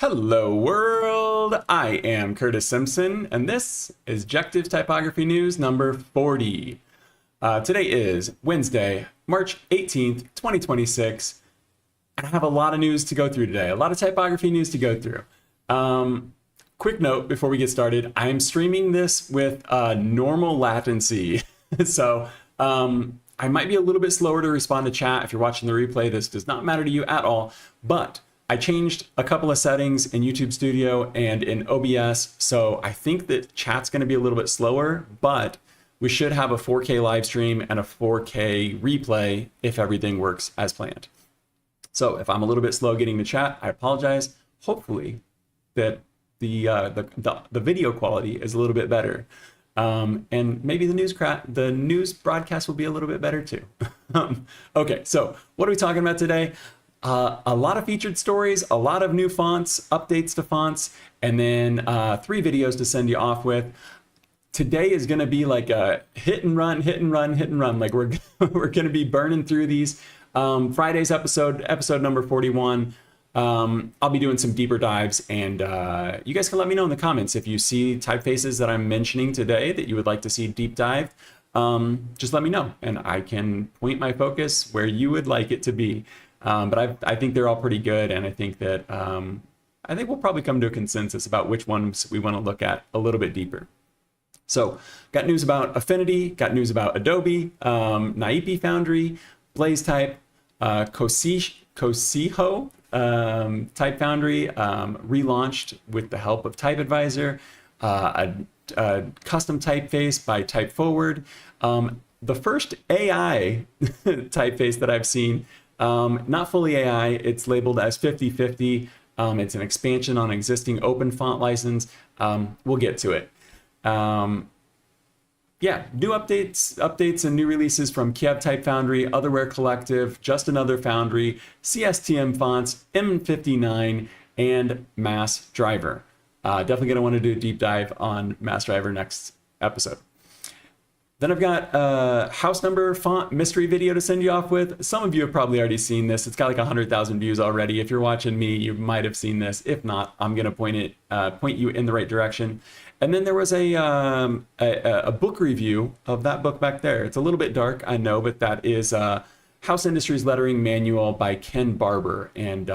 Hello world, I am Curtis Simpson, and this is Jectives Typography News number 40. Today is Wednesday, March 18th, 2026, and I have a lot of news to go through today, a lot of typography news to go through. Quick note before we get started, I am streaming this with normal latency, so I might be a little bit slower to respond to chat. If you're watching the replay, this does not matter to you at all, but I changed a couple of settings in YouTube Studio and in OBS, so I think that chat's going to be a little bit slower, but we should have a 4K live stream and a 4K replay if everything works as planned. So if I'm a little bit slow getting to chat, I apologize. Hopefully that the video quality is a little bit better, and maybe the news broadcast will be a little bit better too. Okay, so what are we talking about today? A lot of featured stories, a lot of new fonts, updates to fonts, and then 3 videos to send you off with. Today is going to be like a hit and run. Like we're going to be burning through these. Friday's episode number 41. I'll be doing some deeper dives, and you guys can let me know in the comments if you see typefaces that I'm mentioning today that you would like to see deep dive. Just let me know, and I can point my focus where you would like it to be. But I think they're all pretty good, and I think that I think we'll probably come to a consensus about which ones we want to look at a little bit deeper. So, got news about Affinity, got news about Adobe, Naipe Foundry, Blaze Type, Cocijo Type Foundry relaunched with the help of Type Advisor, a custom typeface by Foward, the first AI typeface that I've seen. Not fully AI, it's labeled as 50/50. It's an expansion on existing open font license. We'll get to it. Yeah, new updates and new releases from Kyiv Type Foundry, Otherwhere Collective, Just Another Foundry, CSTM fonts, M59, and Mass Driver. Definitely going to want to do a deep dive on Mass Driver next episode. Then I've got a house number font mystery video to send you off with. Some of you have probably already seen this. It's got like 100,000 views already. If you're watching me, you might have seen this. If not, I'm gonna point you in the right direction. And then there was a book review of that book back there. It's a little bit dark, I know, but that is House Industries Lettering Manual by Ken Barber. And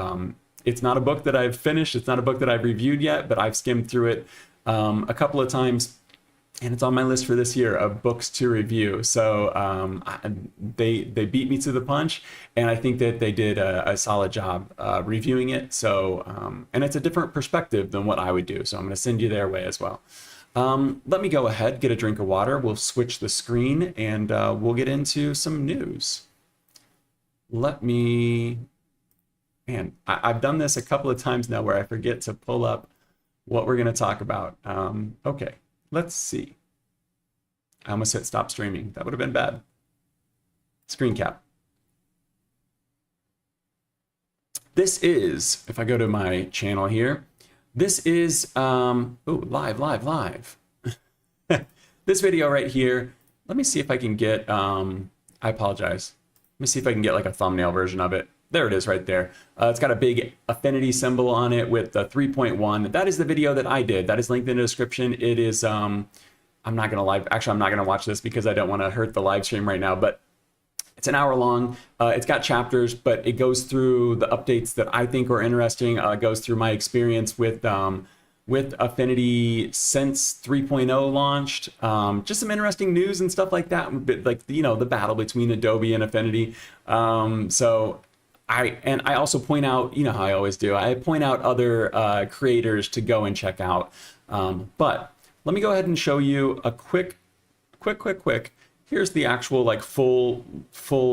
it's not a book that I've finished. It's not a book that I've reviewed yet, but I've skimmed through it a couple of times. And it's on my list for this year of books to review. So they beat me to the punch, and I think that they did a solid job reviewing it. So and it's a different perspective than what I would do. So I'm going to send you their way as well. Let me go ahead, get a drink of water. We'll switch the screen, and we'll get into some news. Man, I've done this a couple of times now where I forget to pull up what we're going to talk about. Okay. Let's see. I almost hit stop streaming. That would have been bad. Screen cap. This is, if I go to my channel here, this is, live. This video right here, let me see if I can get, I apologize. Let me see if I can get like a thumbnail version of it. There it is right there. It's got a big Affinity symbol on it with the 3.1. That is the video that I did. That is linked in the description. It is, I'm not going to watch this because I don't want to hurt the live stream right now, but it's an hour long. It's got chapters, but it goes through the updates that I think are interesting. It goes through my experience with Affinity since 3.0 launched. Just some interesting news and stuff like that. Like, you know, the battle between Adobe and Affinity. So I also point out, you know how I always do, I point out other creators to go and check out. But let me go ahead and show you a quick. Here's the actual like full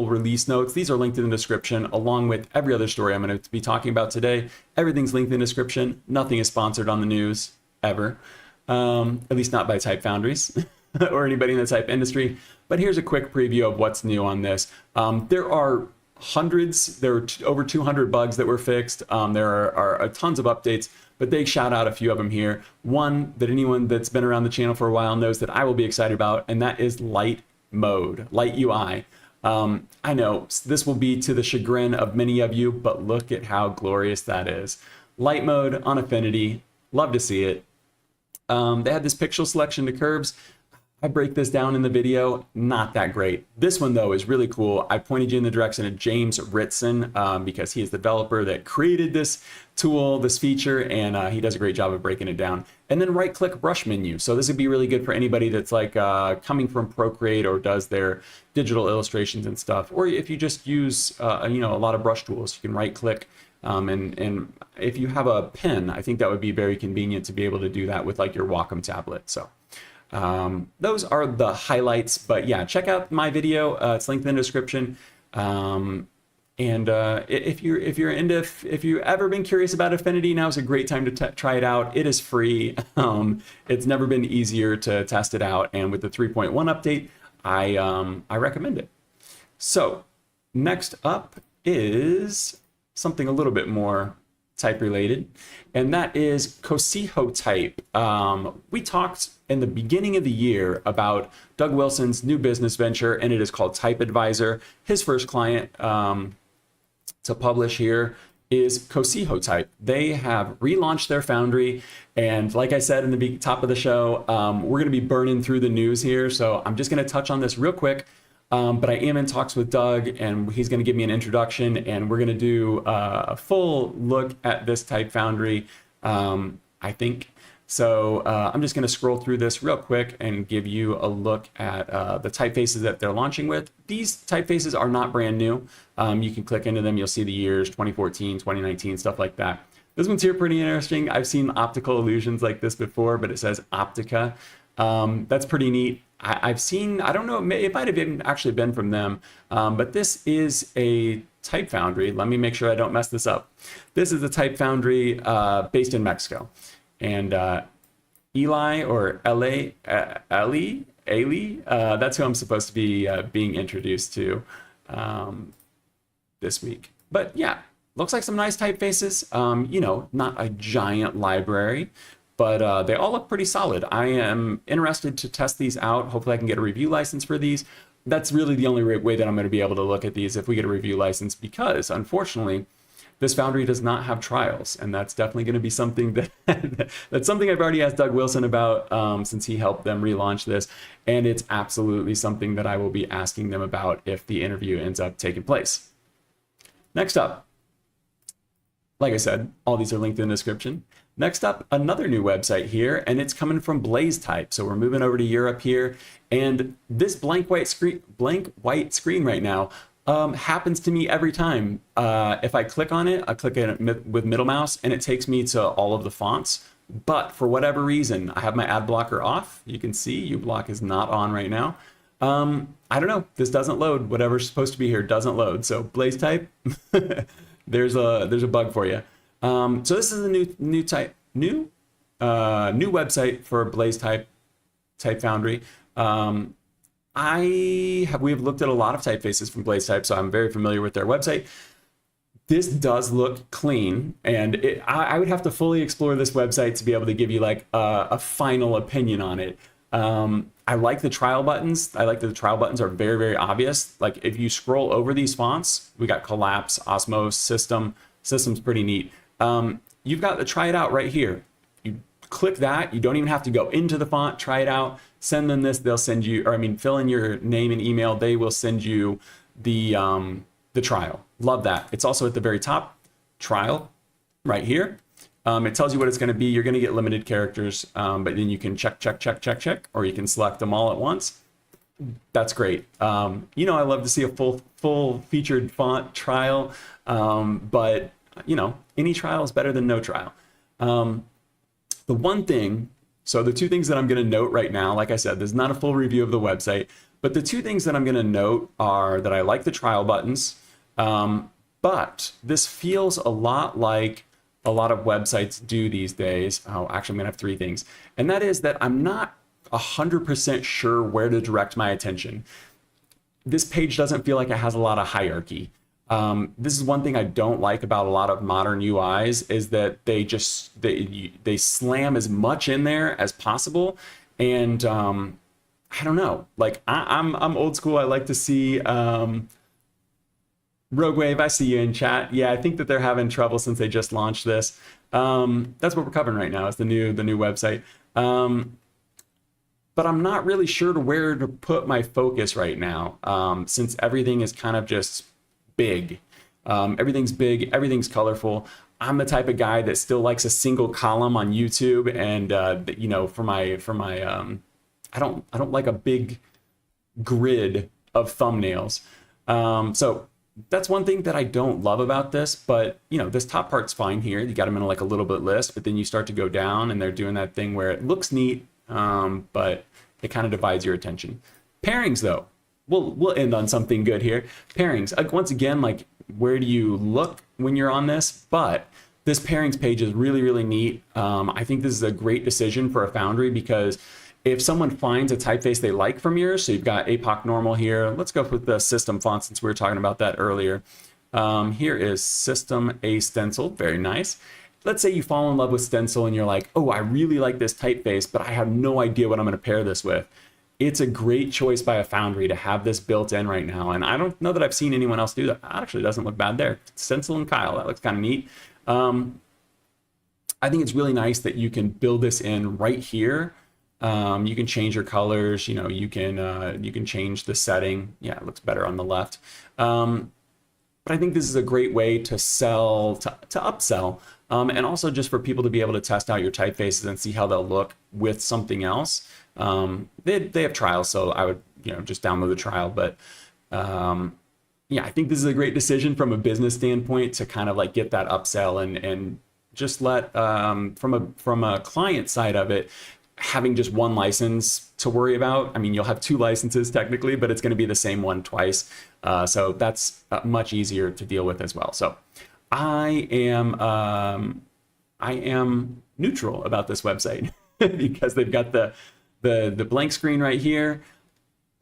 release notes. These are linked in the description along with every other story I'm going to be talking about today. Everything's linked in the description. Nothing is sponsored on the news ever, at least not by Type Foundries or anybody in the type industry. But here's a quick preview of what's new on this. There are over 200 bugs that were fixed. There are tons of updates, but they shout out a few of them here. One that anyone that's been around the channel for a while knows that I will be excited about, and that is light UI. I know this will be to the chagrin of many of you, but look at how glorious that is. light mode on Affinity. Love to see it. They had this pixel selection to curves. I break this down in the video, not that great. This one though is really cool. I pointed you in the direction of James Ritson because he is the developer that created this tool, this feature, and he does a great job of breaking it down. And then right click brush menu. So this would be really good for anybody that's like coming from Procreate or does their digital illustrations and stuff. Or if you just use a lot of brush tools, you can right click. And if you have a pen, I think that would be very convenient to be able to do that with like your Wacom tablet. So those are the highlights, but yeah, check out my video. It's linked in the description. If you've ever been curious about Affinity, now is a great time to try it out. It is free. It's never been easier to test it out. And with the 3.1 update, I recommend it. So next up is something a little bit more type related, and that is CocijoType. We talked in the beginning of the year about Doug Wilson's new business venture, and it is called Type Advisor. His first client to publish here is CocijoType. They have relaunched their Foundry, and like I said in the top of the show, we're going to be burning through the news here, so I'm just going to touch on this real quick. But I am in talks with Doug, and he's going to give me an introduction, and we're going to do a full look at this Type Foundry, I think. So I'm just going to scroll through this real quick and give you a look at the typefaces that they're launching with. These typefaces are not brand new. You can click into them. You'll see the years, 2014, 2019, stuff like that. This one's here pretty interesting. I've seen optical illusions like this before, but it says Optica. That's pretty neat. I've seen, I don't know, it might have actually been from them, but this is a Type Foundry. Let me make sure I don't mess this up. This is a Type Foundry based in Mexico. And Eli, or Eli, that's who I'm supposed to be being introduced to this week. But yeah, looks like some nice typefaces. Not a giant library, but they all look pretty solid. I am interested to test these out. Hopefully I can get a review license for these. That's really the only way that I'm going to be able to look at these if we get a review license, because unfortunately, this Foundry does not have trials, and that's definitely going to be something that that's something I've already asked Doug Wilson about since he helped them relaunch this, and it's absolutely something that I will be asking them about if the interview ends up taking place. Next up, like I said, all these are linked in the description. Next up, another new website here, and it's coming from BlazeType. So we're moving over to Europe here, and this blank white screen right now happens to me every time. If I click on it, I click it with middle mouse, and it takes me to all of the fonts. But for whatever reason, I have my ad blocker off. You can see uBlock is not on right now. I don't know. This doesn't load. Whatever's supposed to be here doesn't load. So BlazeType, there's a bug for you. So this is a new website for BlazeType Foundry. We have looked at a lot of typefaces from BlazeType, so I'm very familiar with their website. This does look clean, and I would have to fully explore this website to be able to give you like a final opinion on it. I like the trial buttons. I like that the trial buttons are very, very obvious. Like if you scroll over these fonts, we got Collapse, Osmose, System. System's pretty neat. You've got the try it out right here. You click that. You don't even have to go into the font. Try it out. Send them this. They'll send you, fill in your name and email. They will send you the trial. Love that. It's also at the very top. Trial right here. It tells you what it's going to be. You're going to get limited characters, but then you can check, or you can select them all at once. That's great. I love to see a full featured font trial, but any trial is better than no trial. The two things that I'm going to note right now, like I said, there's not a full review of the website, but the two things that I'm going to note are that I like the trial buttons, but this feels a lot like a lot of websites do these days. Oh, actually, I'm going to have three things. And that is that I'm not 100% sure where to direct my attention. This page doesn't feel like it has a lot of hierarchy. This is one thing I don't like about a lot of modern UIs is that they slam as much in there as possible. And I don't know, like I'm old school. I like to see Rogue Wave, I see you in chat. Yeah, I think that they're having trouble since they just launched this. That's what we're covering right now. Is the new website. But I'm not really sure to where to put my focus right now, since everything is kind of just big. Everything's big, everything's colorful. I'm the type of guy that still likes a single column on YouTube, and you know, for my I don't like a big grid of thumbnails. So that's one thing that I don't love about this, but you know, this top part's fine here. You got them in like a little bit list, but then you start to go down and they're doing that thing where it looks neat, but it kind of divides your attention. Pairings though, we'll end on something good here. Pairings, once again, like where do you look when you're on this? But this pairings page is really, really neat. I think this is a great decision for a Foundry because if someone finds a typeface they like from yours, so you've got APOC normal here. Let's go with the system font since we were talking about that earlier. Here is System A Stencil, very nice. Let's say you fall in love with Stencil and you're like, oh, I really like this typeface, but I have no idea what I'm gonna pair this with. It's a great choice by a Foundry to have this built in right now. And I don't know that I've seen anyone else do that. It actually doesn't look bad there. Stencil and Kyle, that looks kind of neat. I think it's really nice that you can build this in right here. You can change your colors, you know, you can change the setting. Yeah, it looks better on the left. But I think this is a great way to sell, to upsell, and also just for people to be able to test out your typefaces and see how they'll look with something else. They have trials, so I would, you know, just download the trial. But yeah, I think this is a great decision from a business standpoint to kind of like get that upsell and just let from a client side of it, having just one license to worry about. I mean, you'll have two licenses technically, but it's going to be the same one twice. So that's much easier to deal with as well. So I am neutral about this website because they've got the blank screen right here.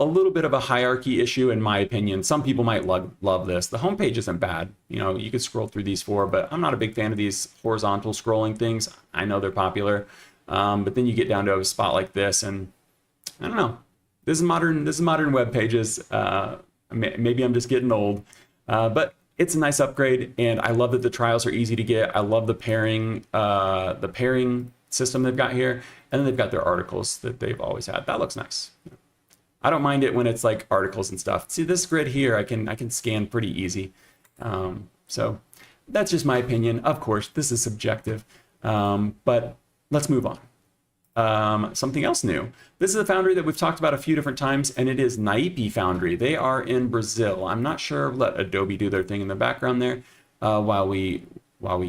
A little bit of a hierarchy issue in my opinion. Some people might love this. The homepage isn't bad. You know, you could scroll through these four, but I'm not a big fan of these horizontal scrolling things. I know they're popular. But then you get down to a spot like this, and I don't know. This is modern web pages. Maybe I'm just getting old, but it's a nice upgrade, and I love that the trials are easy to get. I love the pairing system they've got here, and then they've got their articles that they've always had. That looks nice. I don't mind it when it's like articles and stuff. See this grid here, I can scan pretty easy. So that's just my opinion. Of course, this is subjective, but let's move on. Something else new. This is a Foundry that we've talked about a few different times, and it is Naipe Foundry. They are in Brazil. I'm not sure. Let Adobe do their thing in the background there while we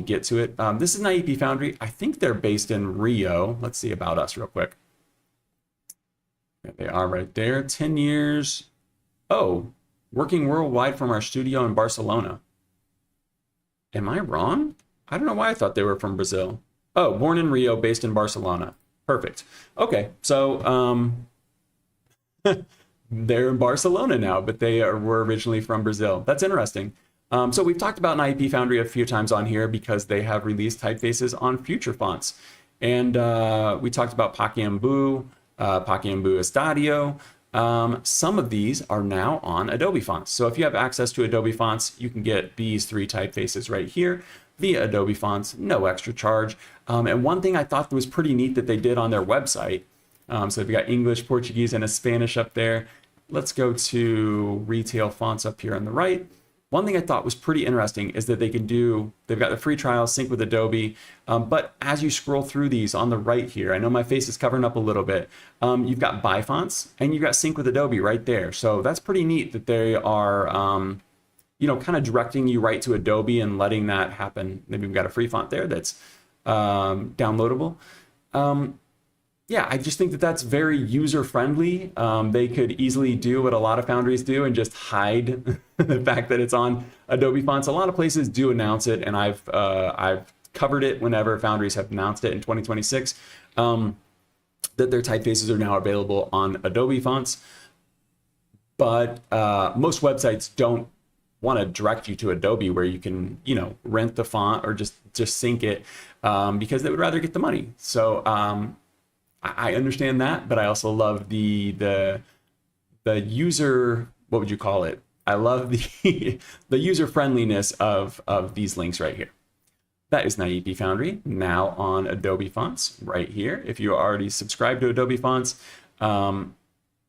get to it. This is Naipe Foundry. I think they're based in Rio. Let's see about us real quick. There they are right there. 10 years. Oh, working worldwide from our studio in Barcelona. Am I wrong? I don't know why I thought they were from Brazil. Oh, born in Rio, based in Barcelona. Perfect. Okay, so they're in Barcelona now, but they were originally from Brazil. That's interesting. So we've talked about Naipe Foundry a few times on here because they have released typefaces on future fonts. And we talked about Pacaembu, Pacaembu Estadio. Some of these are now on Adobe fonts. So if you have access to Adobe fonts, you can get these three typefaces right here via Adobe fonts, no extra charge. And one thing I thought was pretty neat that they did on their website. So they've got English, Portuguese, and a Spanish up there. Let's go to retail fonts up here on the right. One thing I thought was pretty interesting is that they've got the free trial, sync with Adobe, but as you scroll through these on the right here, I know my face is covering up a little bit, you've got buy fonts and you've got sync with Adobe right there. So that's pretty neat that they are, you know, kind of directing you right to Adobe and letting that happen. Maybe we've got a free font there that's downloadable. Yeah, I just think that that's very user-friendly. They could easily do what a lot of Foundries do and just hide the fact that it's on Adobe fonts. A lot of places do announce it, and I've covered it whenever Foundries have announced it in 2026, that their typefaces are now available on Adobe fonts. But most websites don't want to direct you to Adobe where you can, you know, rent the font or just sync it because they would rather get the money. So I understand that, but I also love the user, what would you call it? I love the the user friendliness of these links right here. That is Naipe Foundry, now on Adobe Fonts right here. If you already subscribed to Adobe Fonts,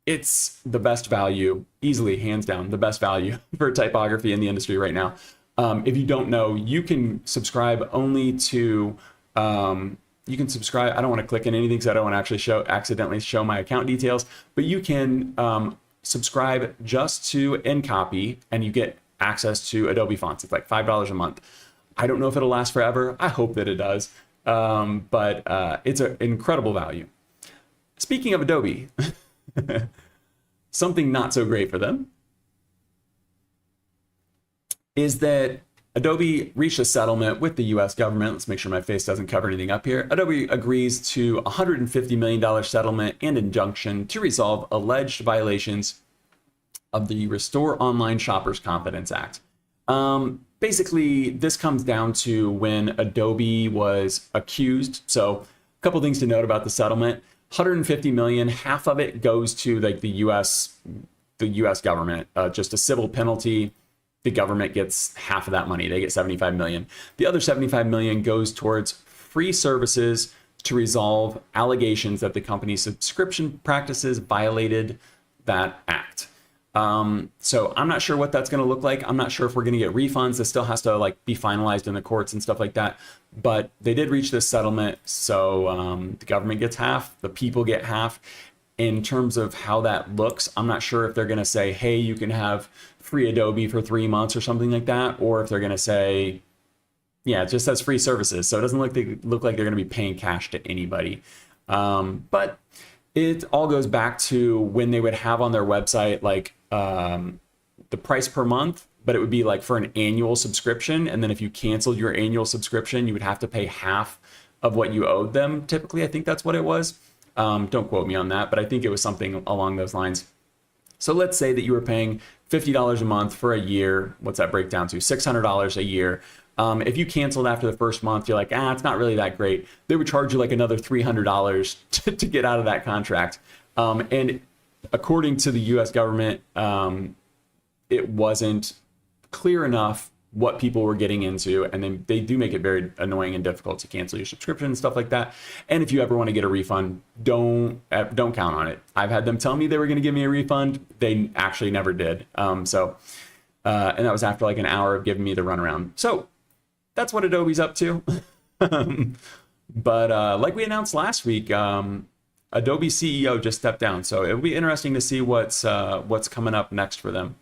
it's the best value, easily, hands down, the best value for typography in the industry right now. If you don't know, you can subscribe only to, you can subscribe, I don't want to click in anything because I don't want to actually accidentally show my account details, but you can subscribe just to InCopy and you get access to Adobe Fonts. It's like $5 a month. I don't know if it'll last forever. I hope that it does, but it's an incredible value. Speaking of Adobe, something not so great for them is that Adobe reached a settlement with the US government. Let's make sure my face doesn't cover anything up here. Adobe agrees to a $150 million settlement and injunction to resolve alleged violations of the Restore Online Shoppers Confidence Act. Basically, this comes down to when Adobe was accused. So a couple things to note about the settlement. 150 million, half of it goes to like the US government, just a civil penalty. The government gets half of that money. They get 75 million. The other 75 million goes towards free services to resolve allegations that the company's subscription practices violated that act. So I'm not sure what that's going to look like. I'm not sure if we're going to get refunds. This still has to like be finalized in the courts and stuff like that. But they did reach this settlement. So the government gets half, the people get half. In terms of how that looks, I'm not sure if they're going to say, hey, you can have free Adobe for 3 months or something like that, or if they're going to say, yeah, it just says free services. So it doesn't look like they're going to be paying cash to anybody. But it all goes back to when they would have on their website like the price per month, but it would be like for an annual subscription. And then if you canceled your annual subscription, you would have to pay half of what you owed them. Typically, I think that's what it was. Don't quote me on that, but I think it was something along those lines. So let's say that you were paying $50 a month for a year. What's that break down to? $600 a year. If you canceled after the first month, you're like, it's not really that great. They would charge you like another $300 to get out of that contract. And according to the US government, it wasn't clear enough what people were getting into, and then they do make it very annoying and difficult to cancel your subscription and stuff like that. And if you ever want to get a refund, don't count on it. I've had them tell me they were going to give me a refund. They actually never did. And that was after like an hour of giving me the runaround. So that's what Adobe's up to. But like we announced last week, Adobe CEO just stepped down. So it'll be interesting to see what's coming up next for them.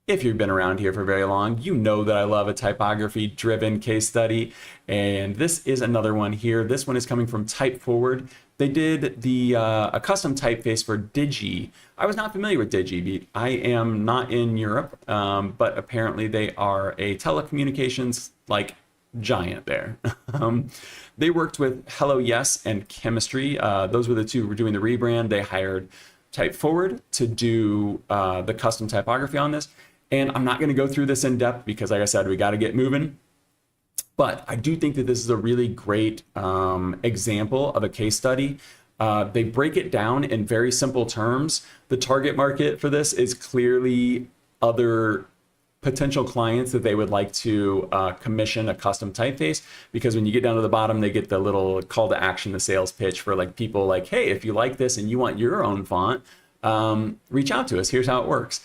If you've been around here for very long, you know that I love a typography-driven case study, and this is another one here. This one is coming from Foward. They did a custom typeface for Digi. I was not familiar with Digi. I am not in Europe, but apparently they are a telecommunications like giant there. They worked with Hello Yes and Chemistry. Those were the two who were doing the rebrand. They hired Foward to do the custom typography on this. And I'm not going to go through this in depth because, like I said, we got to get moving. But I do think that this is a really great example of a case study. They break it down in very simple terms. The target market for this is clearly other potential clients that they would like to commission a custom typeface, because when you get down to the bottom, they get the little call to action, the sales pitch for like people like, hey, if you like this and you want your own font, reach out to us. Here's how it works.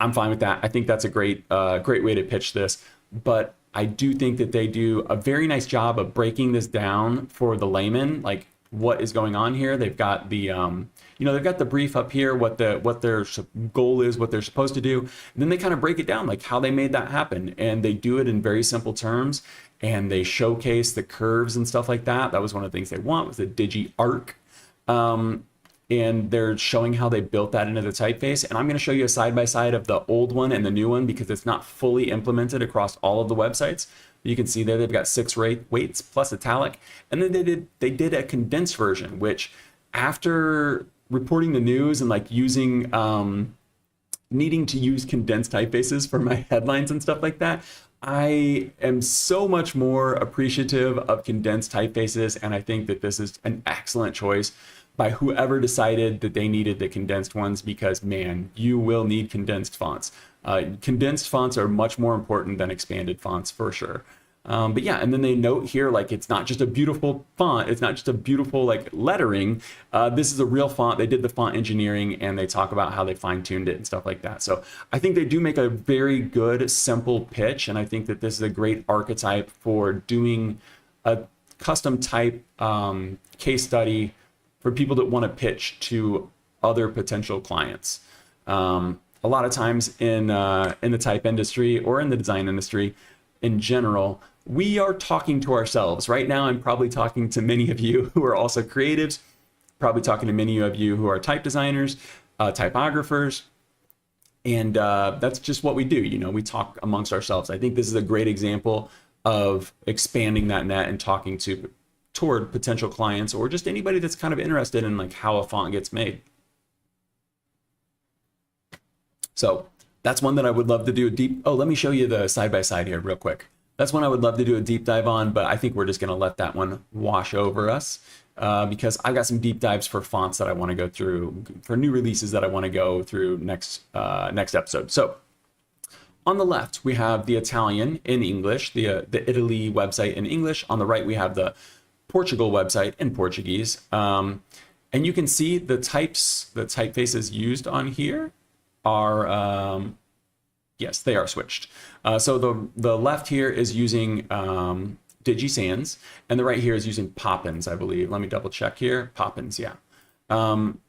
I'm fine with that. I think that's a great way to pitch this. But I do think that they do a very nice job of breaking this down for the layman, like what is going on here. They've got the they've got the brief up here, what their goal is, what they're supposed to do. And then they kind of break it down, like how they made that happen. And they do it in very simple terms, and they showcase the curves and stuff like that. That was one of the things they want, was the Digi arc. And they're showing how they built that into the typeface. And I'm going to show you a side-by-side of the old one and the new one, because it's not fully implemented across all of the websites. You can see there they've got 6 weights plus italic. And then they did a condensed version, which after reporting the news and like using, needing to use condensed typefaces for my headlines and stuff like that, I am so much more appreciative of condensed typefaces. And I think that this is an excellent choice. by whoever decided that they needed the condensed ones, because man, you will need condensed fonts. Condensed fonts are much more important than expanded fonts for sure. But yeah, and then they note here, like, it's not just a beautiful font, it's not just a beautiful like lettering. This is a real font. They did the font engineering, and they talk about how they fine-tuned it and stuff like that. So I think they do make a very good, simple pitch, and I think that this is a great archetype for doing a custom type case study for people that want to pitch to other potential clients. A lot of times in the type industry or in the design industry in general, we are talking to ourselves. Right now, I'm probably talking to many of you who are also creatives, probably talking to many of you who are type designers, typographers, and that's just what we do. You know, we talk amongst ourselves. I think this is a great example of expanding that net and talking toward potential clients, or just anybody that's kind of interested in like how a font gets made. So that's one that I would love to do a deep, oh, let me show you the side-by-side here real quick. That's one I would love to do a deep dive on, but I think we're just gonna let that one wash over us because I've got some deep dives for fonts that I wanna go through, for new releases that I wanna go through next episode. So on the left, we have the Italian in English, the Italy website in English. On the right, we have the Portugal website in Portuguese. And you can see the typefaces used on here are, yes, they are switched. So the left here is using Digi Sans, and the right here is using Poppins, I believe. Let me double check here. Poppins, yeah.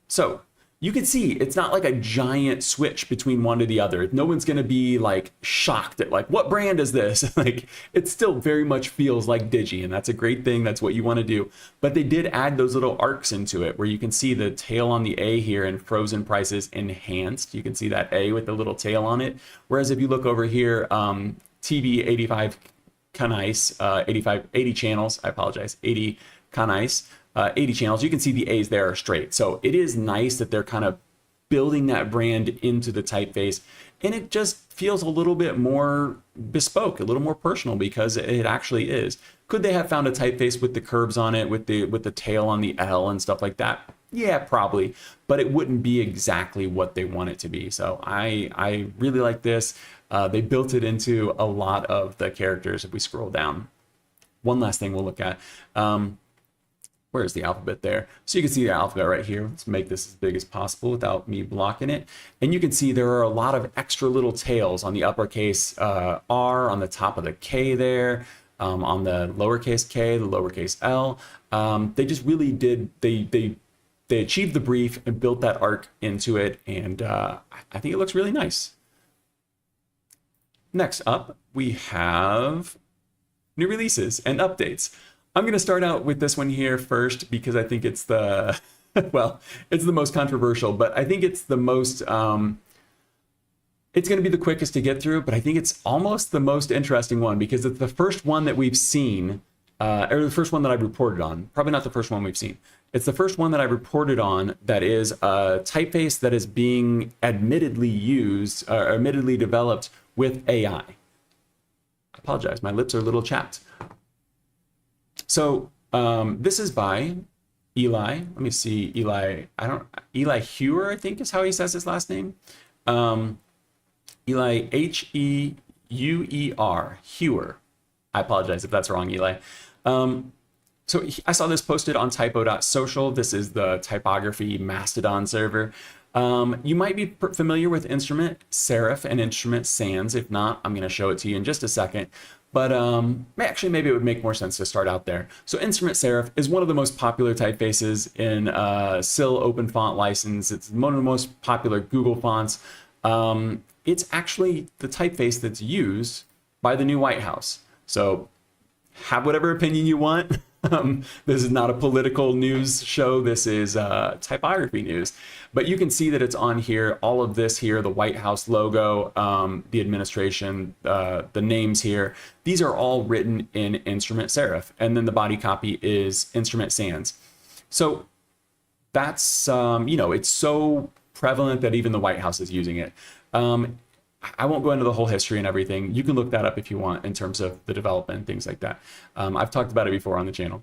So you can see it's not like a giant switch between one to the other. No one's gonna be like shocked at like, what brand is this? Like, it still very much feels like Digi, and that's a great thing. That's what you wanna do. But they did add those little arcs into it where you can see the tail on the A here in Frozen Prices Enhanced. You can see that A with the little tail on it. Whereas if you look over here, TV 85 canais, 80 channels, I apologize, 80 canais, 80 channels, you can see the A's there are straight. So it is nice that they're kind of building that brand into the typeface, and it just feels a little bit more bespoke, a little more personal, because it actually is. Could they have found a typeface with the curves on it, with the tail on the L and stuff like that? Yeah, probably, but it wouldn't be exactly what they want it to be. So I really like this. They built it into a lot of the characters. If we scroll down, one last thing we'll look at. Where's the alphabet there? So you can see the alphabet right here. Let's make this as big as possible without me blocking it. And you can see there are a lot of extra little tails on the uppercase R, on the top of the K there, on the lowercase k, the lowercase L. They just really did, they achieved the brief and built that arc into it. And I think it looks really nice. Next up, we have new releases and updates. I'm going to start out with this one here first because I think it's the, well, it's the most controversial, but I think it's the most, it's going to be the quickest to get through, but I think it's almost the most interesting one because it's the first one that we've seen, or the first one that I've reported on. Probably not the first one we've seen. It's the first one that I've reported on that is a typeface that is being admittedly used, or admittedly developed with AI. I apologize, my lips are a little chapped. So this is by Eli. Let me see, Eli. Eli Hewer, I think is how he says his last name. Eli Heuer. Hewer. I apologize if that's wrong, Eli. So I saw this posted on typo.social. This is the typography Mastodon server. You might be familiar with Instrument Serif and Instrument Sans. If not, I'm going to show it to you in just a second. But actually, maybe it would make more sense to start out there. So Instrument Serif is one of the most popular typefaces in SIL open font license. It's one of the most popular Google fonts. It's actually the typeface that's used by the new White House. So have whatever opinion you want. This is not a political news show. This is typography news. But you can see that it's on here. All of this here, the White House logo, the administration, the names here. These are all written in Instrument Serif. And then the body copy is Instrument Sans. So that's, you know, it's so prevalent that even the White House is using it. I won't go into the whole history and everything. You can look that up if you want in terms of the development and things like that. I've talked about it before on the channel.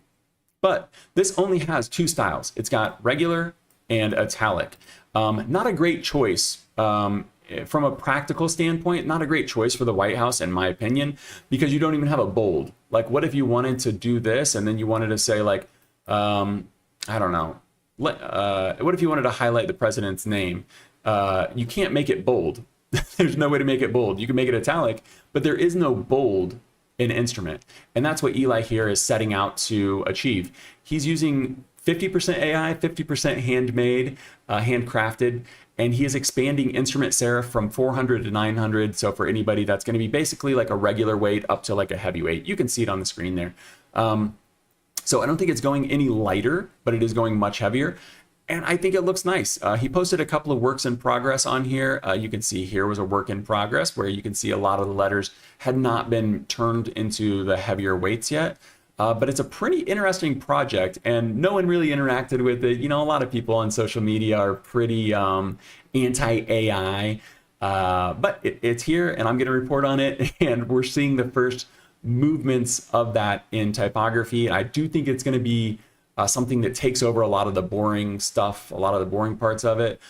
But this only has two styles. It's got regular and italic. Not a great choice. From a practical standpoint, not a great choice for the White House, in my opinion, because you don't even have a bold. Like, what if you wanted to do this and then you wanted to say, like, I don't know, what if you wanted to highlight the president's name? You can't make it bold. There's no way to make it bold. You can make it italic, but there is no bold in Instrument. And that's what Eli here is setting out to achieve. He's using 50% AI, 50% handmade, handcrafted, and he is expanding Instrument Serif from 400 to 900. So for anybody, that's going to be basically like a regular weight up to like a heavyweight. You can see it on the screen there. So I don't think it's going any lighter, but it is going much heavier. And I think it looks nice. He posted a couple of works in progress on here. You can see here was a work in progress where you can see a lot of the letters had not been turned into the heavier weights yet. But it's a pretty interesting project, and no one really interacted with it. You know, a lot of people on social media are pretty anti-AI, but it's here, and I'm going to report on it, and we're seeing the first movements of that in typography. I do think it's going to be something that takes over a lot of the boring stuff, a lot of the boring parts of it.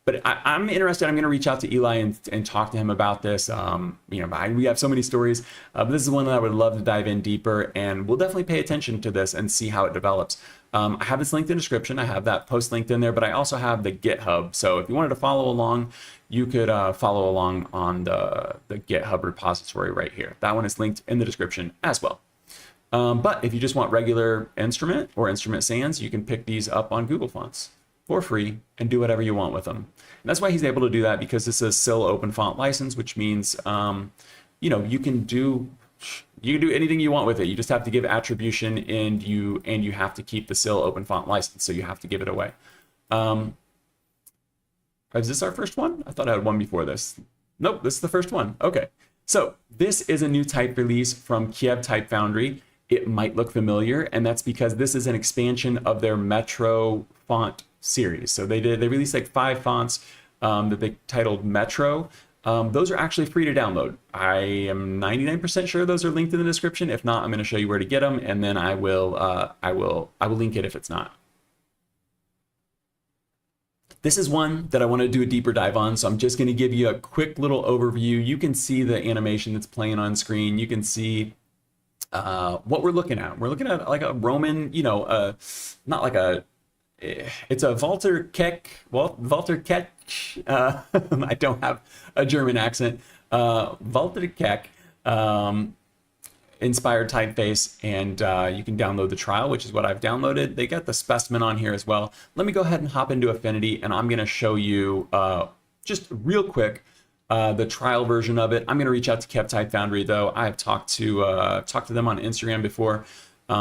But I'm interested. I'm going to reach out to Eli and talk to him about this. You know, we have so many stories, but this is one that I would love to dive in deeper, and we'll definitely pay attention to this and see how it develops. I have this linked in the description. I have that post linked in there, but I also have the GitHub. So if you wanted to follow along, you could follow along on the GitHub repository right here. That one is linked in the description as well. But if you just want regular Instrument or Instrument Sans, you can pick these up on Google Fonts for free and do whatever you want with them. And that's why he's able to do that, because this is SIL open font license, which means you know, you can do anything you want with it. You just have to give attribution, and you have to keep the SIL open font license, so you have to give it away. Is this our first one? I thought I had one before this. Nope, this is the first one. Okay, so this is a new type release from Kyiv Type Foundry. It might look familiar, and that's because this is an expansion of their Metro font series. So they released like 5 fonts that they titled Metro. Those are actually free to download. I am 99% sure those are linked in the description. If not, I'm going to show you where to get them, and then I will link it if it's not. This is one that I want to do a deeper dive on, so I'm just going to give you a quick little overview. You can see the animation that's playing on screen. You can see what we're looking at. We're looking at like a Roman, you know, not like a, it's a Walter Keck, I don't have a German accent, Walter Keck inspired typeface, and you can download the trial, which is what I've downloaded. They got the specimen on here as well. Let me go ahead and hop into Affinity, and I'm going to show you just real quick the trial version of it. I'm going to reach out to Kyiv Type Foundry, though. I have talked to them on Instagram before,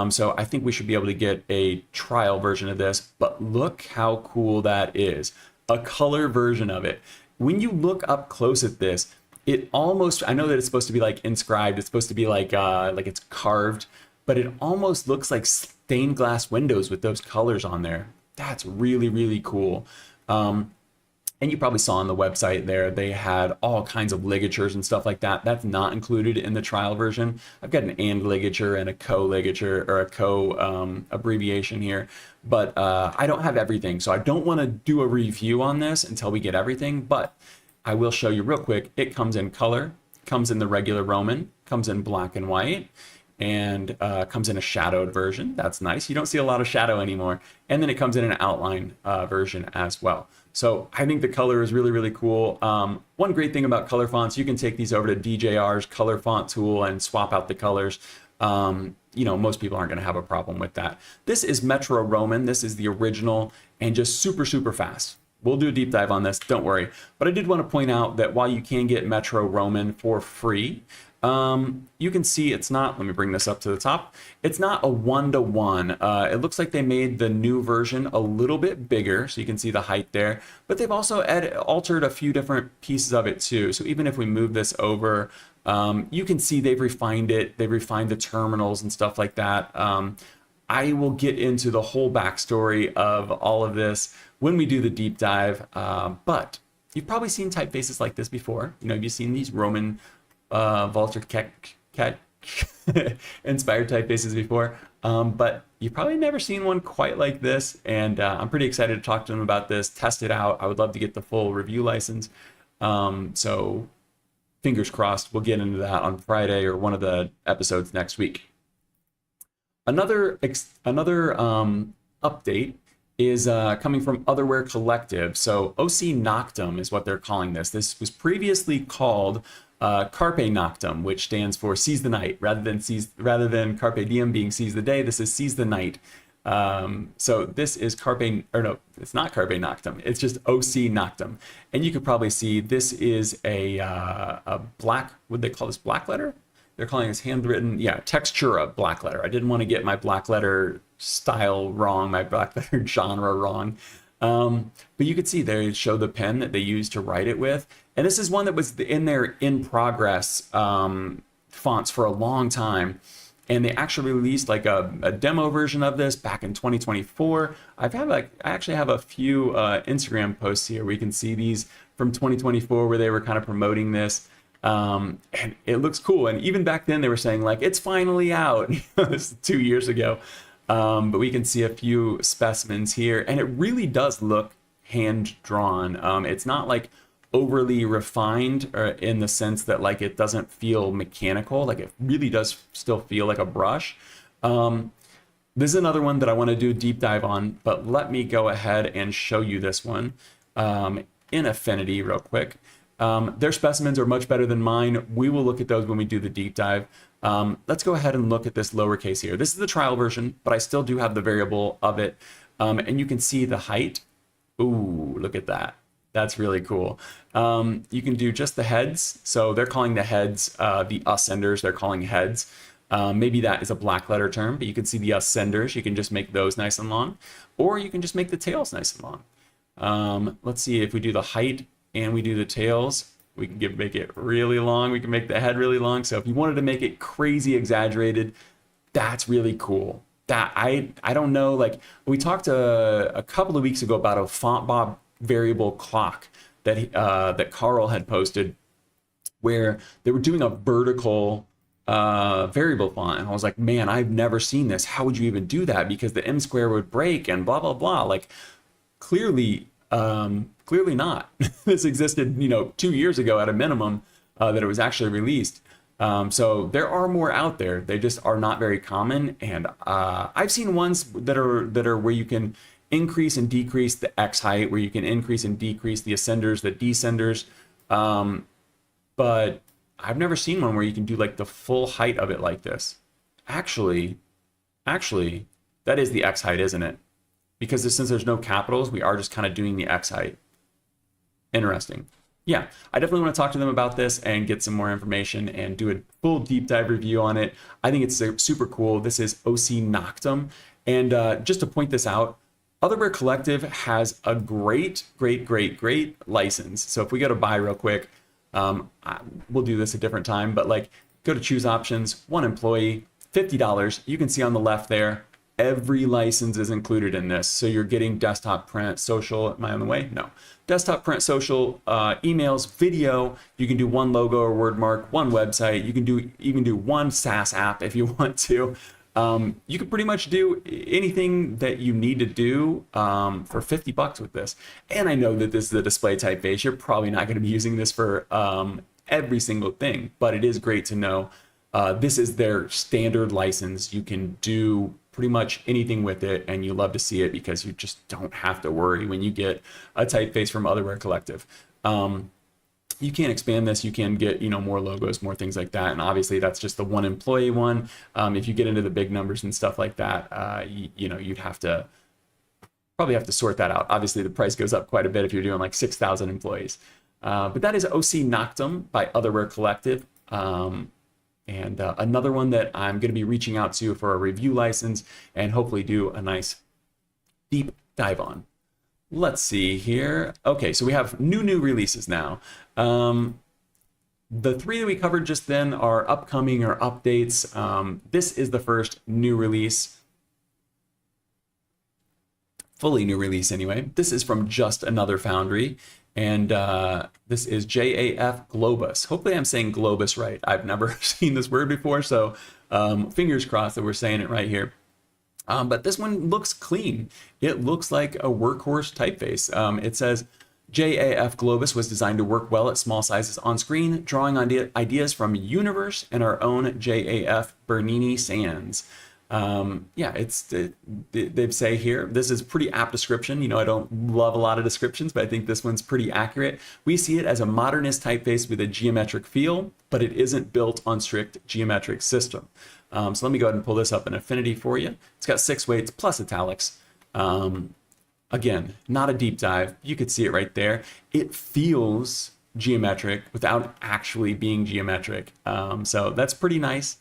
so I think we should be able to get a trial version of this. But look how cool that is, a color version of it. When you look up close at this, it almost, I know that it's supposed to be like inscribed, it's supposed to be like it's carved, but it almost looks like stained glass windows with those colors on there. That's really, really cool. And you probably saw on the website there, they had all kinds of ligatures and stuff like that. That's not included in the trial version. I've got an and ligature and a co ligature, or a co abbreviation here, but I don't have everything. So I don't want to do a review on this until we get everything, but I will show you real quick. It comes in color, comes in the regular Roman, comes in black and white, and comes in a shadowed version. That's nice. You don't see a lot of shadow anymore. And then it comes in an outline version as well. So I think the color is really, really cool. One great thing about color fonts, you can take these over to DJR's color font tool and swap out the colors. You know, most people aren't going to have a problem with that. This is Metro Roman. This is the original, and just super, super fast. We'll do a deep dive on this, don't worry. But I did want to point out that while you can get Metro Roman for free, you can see it's not, let me bring this up to the top, it's not a one-to-one. It looks like they made the new version a little bit bigger, so you can see the height there, but they've also altered a few different pieces of it too. So even if we move this over, you can see they've refined it, they've refined the terminals and stuff like that. I will get into the whole backstory of all of this when we do the deep dive, but you've probably seen typefaces like this before. You know, you've seen these Roman Walter Keck inspired typefaces before, but you've probably never seen one quite like this, and I'm pretty excited to talk to them about this, test it out. I would love to get the full review license. So fingers crossed, we'll get into that on Friday or one of the episodes next week. Another update is coming from Otherwhere Collective. So OC Noctem is what they're calling this. This was previously called Carpe Noctem, which stands for Seize the Night. Rather than Carpe Diem being Seize the Day, this is Seize the Night. So this is it's not Carpe Noctem. It's just OC Noctem. And you could probably see this is a black, would they call this black letter? They're calling this handwritten, yeah, Textura black letter. I didn't want to get my black letter style wrong, my black letter genre wrong. But you could see they show the pen that they used to write it with. And this is one that was in their in progress fonts for a long time. And they actually released like a demo version of this back in 2024. I actually have a few Instagram posts here where you can see these from 2024 where they were kind of promoting this. And it looks cool. And even back then they were saying like, it's finally out. This is 2 years ago. But we can see a few specimens here, and it really does look hand drawn. It's not like overly refined in the sense that like it doesn't feel mechanical. Like it really does still feel like a brush. This is another one that I want to do a deep dive on, but let me go ahead and show you this one in Affinity real quick. Their specimens are much better than mine. We will look at those when we do the deep dive. Let's go ahead and look at this lowercase here. This is the trial version, but I still do have the variable of it. And you can see the height. Ooh, look at that. That's really cool. You can do just the heads. So they're calling the heads the ascenders. They're calling heads. Maybe that is a black letter term, but you can see the ascenders. You can just make those nice and long, or you can just make the tails nice and long. Let's see if we do the height and we do the tails. We can make it really long. We can make the head really long. So if you wanted to make it crazy exaggerated, that's really cool. That I don't know, like we talked a couple of weeks ago about a FontBob variable clock that that Carl had posted where they were doing a vertical variable font, and I was like, man, I've never seen this. How would you even do that? Because the M square would break and blah blah blah. Like clearly not. This existed, 2 years ago at a minimum that it was actually released. So there are more out there. They just are not very common. And I've seen ones that are where you can increase and decrease the X height, where you can increase and decrease the ascenders, the descenders. But I've never seen one where you can do like the full height of it like this. Actually, that is the X height, isn't it? Because since there's no capitals, we are just kind of doing the X height. Interesting. Yeah, I definitely want to talk to them about this and get some more information and do a full deep dive review on it. I think it's super cool. This is OC Noctem. And just to point this out, Otherwhere Collective has a great license. So if we go to buy real quick, we'll do this a different time, but like go to choose options, one employee, $50. You can see on the left there, every license is included in this. So you're getting desktop, print, social. Am I on the way? No. Desktop, print, social, emails, video. You can do one logo or word mark, one website. You can even do one SaaS app if you want to. You can pretty much do anything that you need to do for $50 with this. And I know that this is a display typeface. You're probably not going to be using this for every single thing, but it is great to know. This is their standard license. You can do pretty much anything with it, and you love to see it because you just don't have to worry when you get a typeface from Otherwhere Collective. You can expand this. You can get more logos, more things like that, and obviously that's just the one employee one. If you get into the big numbers and stuff like that, you'd probably have to sort that out. Obviously the price goes up quite a bit if you're doing like 6,000 employees. But that is OC Noctem by Otherwhere Collective. And another one that I'm going to be reaching out to for a review license and hopefully do a nice deep dive on. Let's see here. Okay, so we have new releases now. The three that we covered just then are upcoming or updates. This is the first new release. Fully new release anyway. This is from Just Another Foundry. And this is JAF Globus. Hopefully I'm saying Globus right. I've never seen this word before, so fingers crossed that we're saying it right here. But this one looks clean. It looks like a workhorse typeface. It says, JAF Globus was designed to work well at small sizes on screen, drawing ideas from Universe and our own JAF Bernini Sans. Yeah, they say here, this is pretty apt description. You know, I don't love a lot of descriptions, but I think this one's pretty accurate. We see it as a modernist typeface with a geometric feel, but it isn't built on strict geometric system. So let me go ahead and pull this up in Affinity for you. It's got 6 weights plus italics. Again, not a deep dive. You could see it right there. It feels geometric without actually being geometric. So that's pretty nice.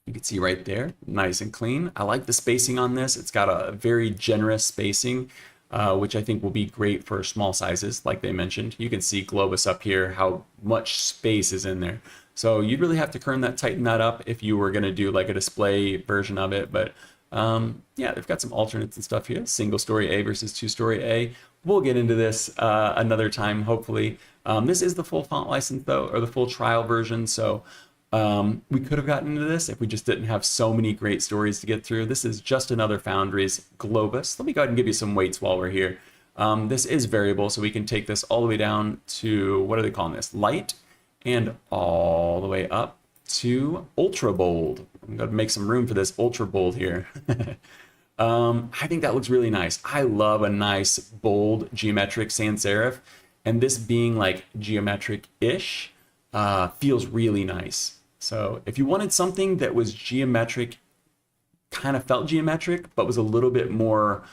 You can see right there, nice and clean. I like the spacing on this. It's got a very generous spacing, which I think will be great for small sizes, like they mentioned. You can see Globus up here, how much space is in there. So you'd really have to tighten that up if you were going to do like a display version of it. But yeah, they've got some alternates and stuff here. Single story A versus 2-story A. We'll get into this another time, hopefully. This is the full font license though, or the full trial version. So we could have gotten into this if we just didn't have so many great stories to get through. This is just another Foundry's Globus. Let me go ahead and give you some weights while we're here. This is variable, so we can take this all the way down to, what are they calling this? Light, and all the way up to ultra bold. I'm going to make some room for this ultra bold here. I think that looks really nice. I love a nice bold geometric sans serif, and this being like geometric-ish feels really nice. So if you wanted something that was geometric, kind of felt geometric, but was a little bit warmer,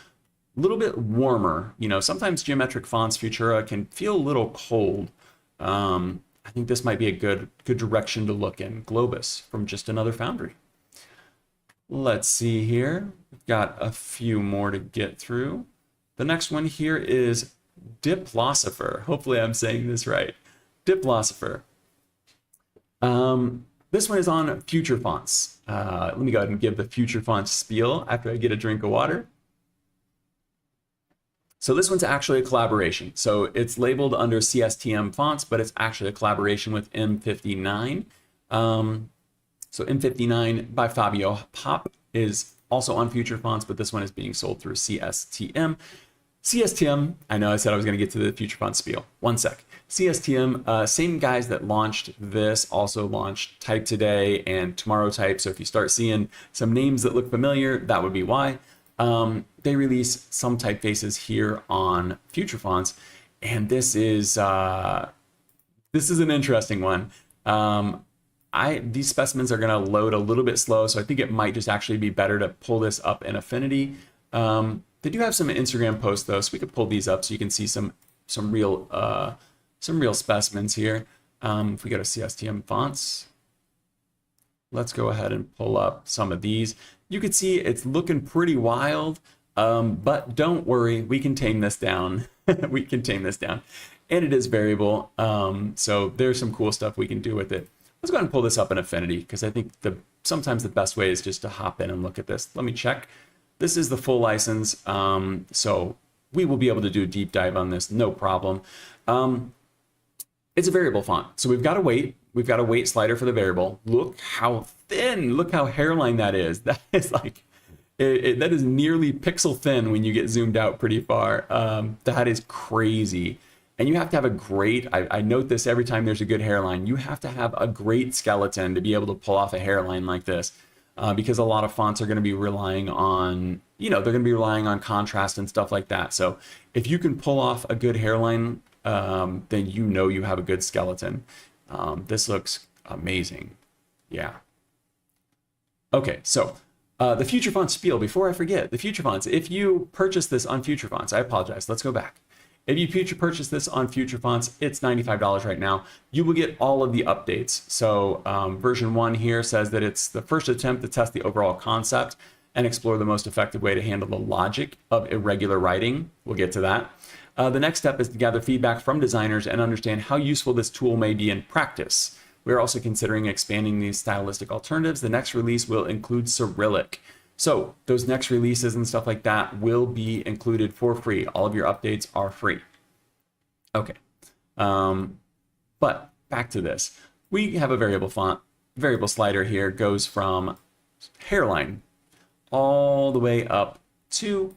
you know, sometimes geometric fonts, Futura, can feel a little cold. I think this might be a good direction to look in. Globus from just another Foundry. Let's see here. We've got a few more to get through. The next one here is Diplosopher. Hopefully I'm saying this right. Diplosopher. This one is on Future Fonts. Let me go ahead and give the Future Fonts spiel after I get a drink of water. So this one's actually a collaboration. So it's labeled under CSTM fonts, but it's actually a collaboration with M59. So M59 by Fabio Pop is also on Future Fonts, but this one is being sold through CSTM. CSTM, I know I said I was going to get to the Future Font spiel. One sec. CSTM, same guys that launched this also launched Type Today and Tomorrow Type. So if you start seeing some names that look familiar, that would be why. They release some typefaces here on Future Fonts, and this is an interesting one. These specimens are going to load a little bit slow, so I think it might just actually be better to pull this up in Affinity. They do have some Instagram posts though, so we could pull these up so you can see some real specimens here. If we go to CSTM fonts, let's go ahead and pull up some of these. You can see it's looking pretty wild, but don't worry, we can tame this down. We can tame this down, and it is variable. So there's some cool stuff we can do with it. Let's go ahead and pull this up in Affinity, because I think sometimes the best way is just to hop in and look at this. Let me check. This is the full license, so we will be able to do a deep dive on this, no problem. It's a variable font, so we've got a weight. We've got a weight slider for the variable. Look how thin, look how hairline that is. That is like, that is nearly pixel thin when you get zoomed out pretty far. That is crazy. And you have to have a great, I note this every time there's a good hairline, you have to have a great skeleton to be able to pull off a hairline like this. Because a lot of fonts are going to be relying on, they're going to be relying on contrast and stuff like that. So if you can pull off a good hairline, then you have a good skeleton. This looks amazing. Yeah. Okay, so the Future Fonts spiel, before I forget, the Future Fonts, if you purchase this on Future Fonts, I apologize, let's go back. If you purchase this on Future Fonts, it's $95 right now. You will get all of the updates. So version 1 here says that it's the first attempt to test the overall concept and explore the most effective way to handle the logic of irregular writing. We'll get to that. The next step is to gather feedback from designers and understand how useful this tool may be in practice. We're also considering expanding these stylistic alternatives. The next release will include Cyrillic. So those next releases and stuff like that will be included for free. All of your updates are free. Okay. But back to this. We have a variable font. Variable slider here goes from hairline all the way up to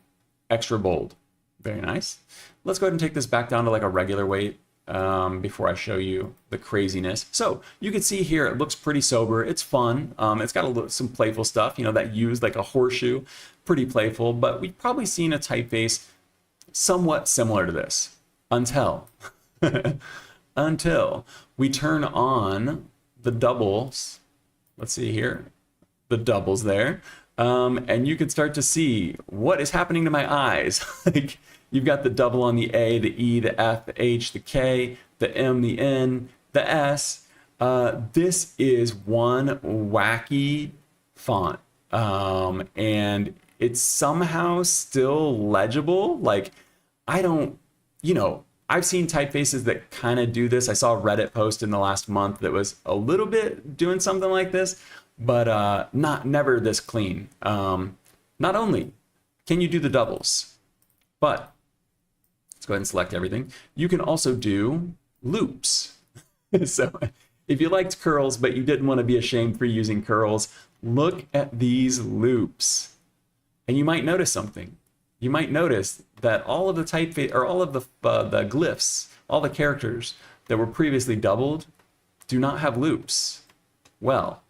extra bold. Very nice. Let's go ahead and take this back down to like a regular weight before I show you the craziness. So you can see here, it looks pretty sober. It's fun. It's got some playful stuff, you know, that used like a horseshoe, pretty playful, but we've probably seen a typeface somewhat similar to this until, until we turn on the doubles. Let's see here, the doubles there. And you can start to see what is happening to my eyes. Like, you've got the double on the A, the E, the F, the H, the K, the M, the N, the S. This is one wacky font. And it's somehow still legible. Like, I don't, you know, I've seen typefaces that kind of do this. I saw a Reddit post in the last month that was a little bit doing something like this, but never this clean. Not only can you do the doubles, but let's go ahead and select everything. You can also do loops. So if you liked curls, but you didn't want to be ashamed for using curls, look at these loops. And you might notice something. You might notice that all of the typeface, or all of the glyphs, all the characters that were previously doubled do not have loops. Well,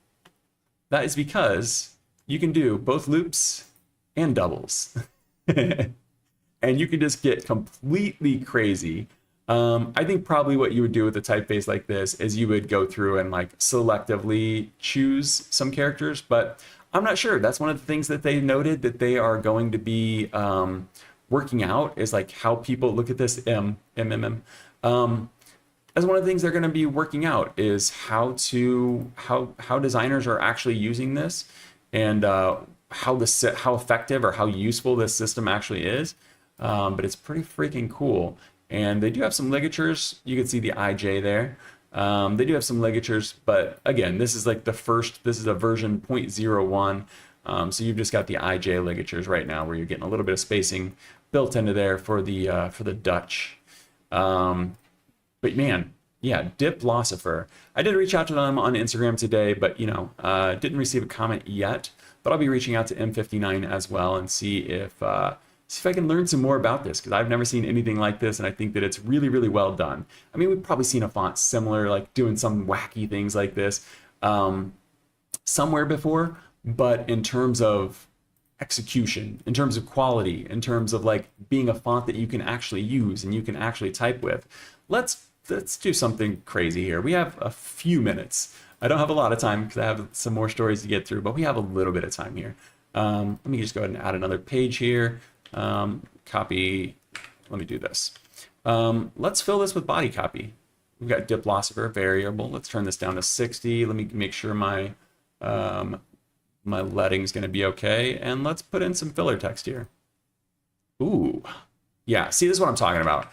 that is because you can do both loops and doubles. And you can just get completely crazy. I think probably what you would do with a typeface like this is you would go through and like selectively choose some characters, but I'm not sure. That's one of the things that they noted that they are going to be working out, is like how people look at this as one of the things they're going to be working out is how designers are actually using this, and how effective or how useful this system actually is. But it's pretty freaking cool. And they do have some ligatures. You can see the IJ there. They do have some ligatures, but again, this is like this is a version 0.01. So you've just got the IJ ligatures right now, where you're getting a little bit of spacing built into there for the Dutch. But man, yeah, Diplosopher. I did reach out to them on Instagram today, but you know, didn't receive a comment yet. But I'll be reaching out to M59 as well and see if I can learn some more about this, because I've never seen anything like this, and I think that it's really, really well done. I mean, we've probably seen a font similar, like doing some wacky things like this somewhere before, but in terms of execution, in terms of quality, in terms of like being a font that you can actually use and you can actually type with, let's do something crazy here. We have a few minutes. I don't have a lot of time because I have some more stories to get through, but we have a little bit of time here. Let me just go ahead and add another page here. Copy. Let me do this. Let's fill this with body copy. We've got Diplosopher variable. Let's turn this down to 60. Let me make sure my my leading is going to be okay, and let's put in some filler text here. Ooh, yeah. See, this is what I'm talking about.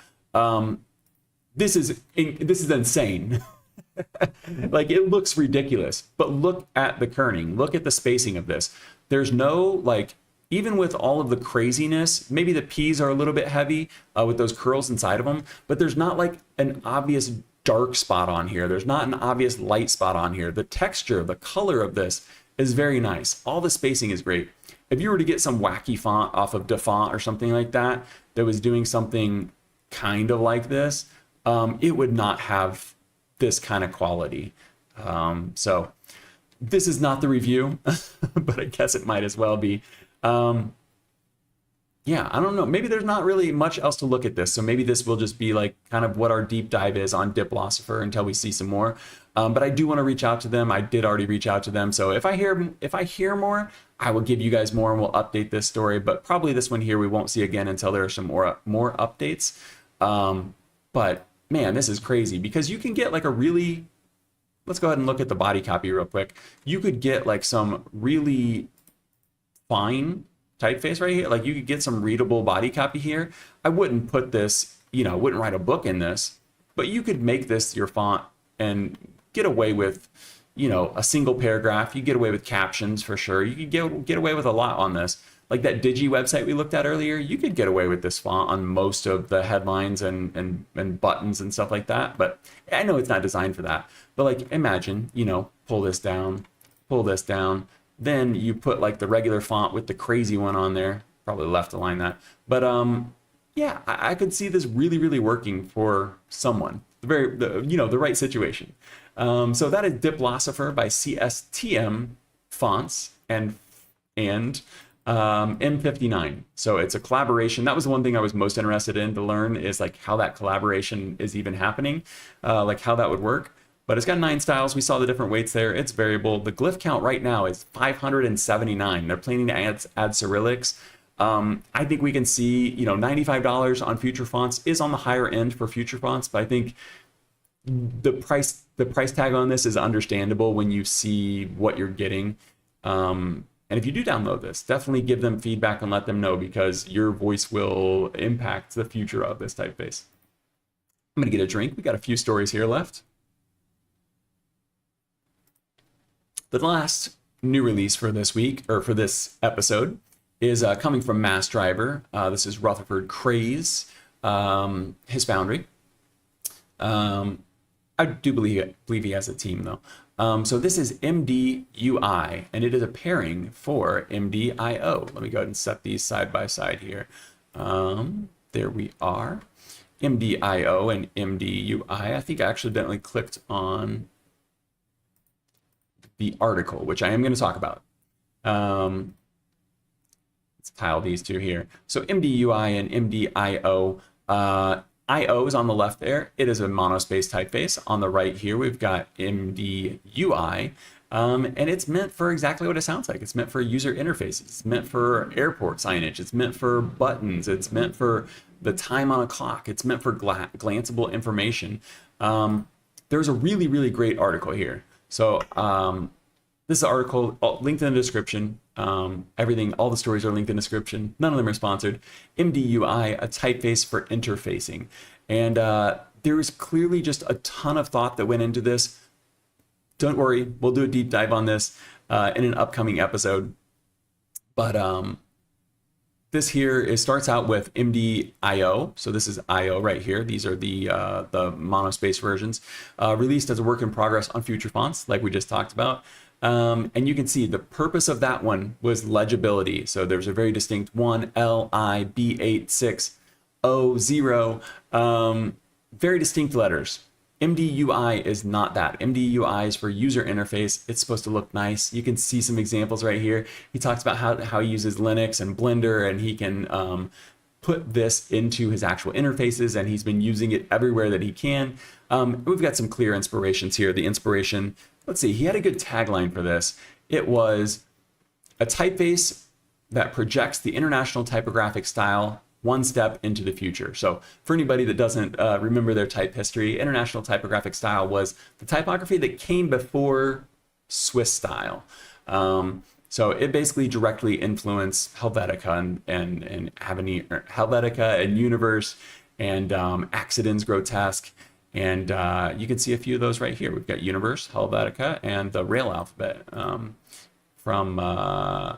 This is insane. Like, it looks ridiculous, but look at the kerning. Look at the spacing of this. There's no, like, even with all of the craziness, maybe the P's are a little bit heavy with those curls inside of them, but there's not like an obvious dark spot on here. There's not an obvious light spot on here. The texture, the color of this is very nice. All the spacing is great. If you were to get some wacky font off of Defont or something like that, that was doing something kind of like this, it would not have this kind of quality. So this is not the review, but I guess it might as well be. Yeah, I don't know. Maybe there's not really much else to look at this. So maybe this will just be like kind of what our deep dive is on Diplosopher until we see some more. But I do want to reach out to them. I did already reach out to them. So if I hear more, I will give you guys more and we'll update this story. But probably this one here we won't see again until there are some more updates. But man, this is crazy because you can get like a really, let's go ahead and look at the body copy real quick. You could get like some really fine typeface right here. Like, you could get some readable body copy here. I wouldn't put this, you know, wouldn't write a book in this, but you could make this your font and get away with, you know, a single paragraph. You get away with captions for sure. You could get away with a lot on this. like that Digi website we looked at earlier, you could get away with this font on most of the headlines and buttons and stuff like that. But I know it's not designed for that. But like, imagine, you know, pull this down, then you put like the regular font with the crazy one on there. Probably left align that. But yeah, I could see this really, really working for someone, the right situation. So that is Diplosopher by CSTM Fonts and M59. So it's a collaboration. That was the one thing I was most interested in to learn, is like how that collaboration is even happening, like how that would work. But it's got 9 styles. We saw the different weights there. It's variable. The glyph count right now is 579. They're planning to add Cyrillics. I think we can see, you know, $95 on future fonts is on the higher end for future fonts, but I think the price tag on this is understandable when you see what you're getting. And if you do download this, definitely give them feedback and let them know, because your voice will impact the future of this typeface. I'm gonna get a drink. We got a few stories here left. The last new release for this week, or for this episode, is coming from Mass Driver. This is Rutherford Craze, his Foundry. I do believe he has a team though. So this is MDUI, and it is a pairing for MDIO. Let me go ahead and set these side by side here. There we are. MDIO and MDUI. I think I accidentally clicked on the article, which I am going to talk about. Let's tile these two here. So MDUI and MDIO. IO is on the left there. It is a monospace typeface. On the right here, we've got MDUI. And it's meant for exactly what it sounds like. It's meant for user interfaces. It's meant for airport signage. It's meant for buttons. It's meant for the time on a clock. It's meant for glanceable information. There's a really, really great article here. So this is an article linked in the description. Everything, all the stories are linked in the description. None of them are sponsored. MDUI, a typeface for interfacing. And there was clearly just a ton of thought that went into this. Don't worry, we'll do a deep dive on this in an upcoming episode. But this here, it starts out with MDIO. So this is IO right here. These are the monospace versions, released as a work in progress on future fonts, like we just talked about. And you can see the purpose of that one was legibility. So there's a very distinct 1LIB86O0, very distinct letters. MDUI is not that. MDUI is for user interface. It's supposed to look nice. You can see some examples right here. He talks about how he uses Linux and Blender, and he can put this into his actual interfaces, and he's been using it everywhere that he can. We've got some clear inspirations here. The inspiration, let's see, he had a good tagline for this. It was a typeface that projects the international typographic style one step into the future. So for anybody that doesn't remember their type history, international typographic style was the typography that came before Swiss style. So it basically directly influenced Helvetica and Helvetica and Universe and Accidents Grotesque. And you can see a few of those right here. We've got Universe, Helvetica, and the Rail alphabet from the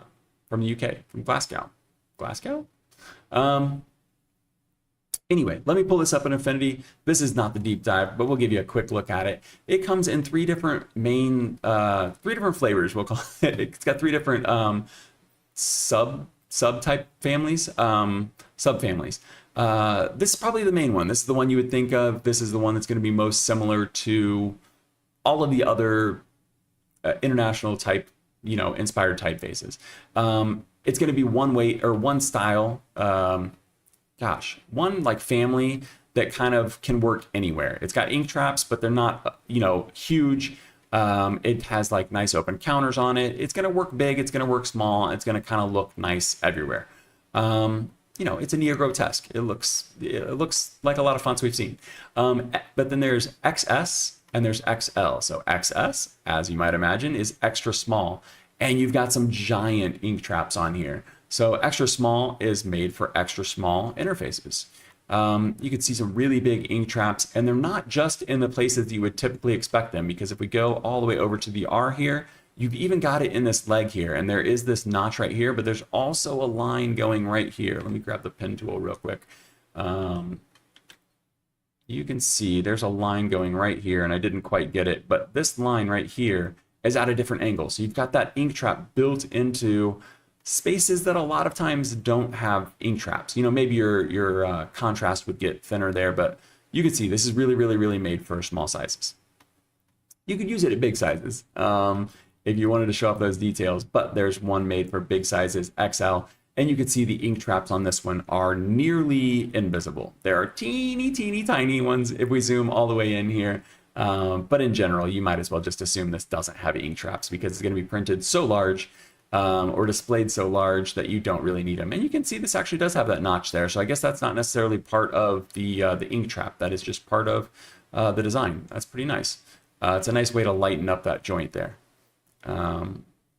UK, from Glasgow. Glasgow? Anyway, let me pull this up in Affinity. This is not the deep dive, but we'll give you a quick look at it. It comes in three different flavors, we'll call it. It's got 3 different subtype families, subfamilies. This is probably the main one. This is the one you would think of. This is the one that's going to be most similar to all of the other international type, inspired typefaces. It's going to be one weight or one style. One like family that kind of can work anywhere. It's got ink traps, but they're not, huge. It has like nice open counters on it. It's going to work big. It's going to work small. It's going to kind of look nice everywhere. It's a neo-grotesque. It looks like a lot of fonts we've seen. But then there's XS and there's XL. So XS, as you might imagine, is extra small. And you've got some giant ink traps on here. So extra small is made for extra small interfaces. You can see some really big ink traps, and they're not just in the places you would typically expect them, because if we go all the way over to the R here, You've even got it in this leg here, and there is this notch right here, but there's also a line going right here. Let me grab the pen tool real quick. You can see there's a line going right here, and I didn't quite get it, but this line right here is at a different angle. So you've got that ink trap built into spaces that a lot of times don't have ink traps. You know, maybe your contrast would get thinner there, but you can see this is really made for small sizes. You could use it at big sizes if you wanted to show off those details, but there's one made for big sizes, XL. And you can see the ink traps on this one are nearly invisible. There are teeny tiny ones if we zoom all the way in here. But in general, you might as well just assume this doesn't have ink traps because it's going to be printed so large or displayed so large that you don't really need them. And you can see this actually does have that notch there. So I guess that's not necessarily part of the ink trap. That is just part of the design. That's pretty nice. It's a nice way to lighten up that joint there.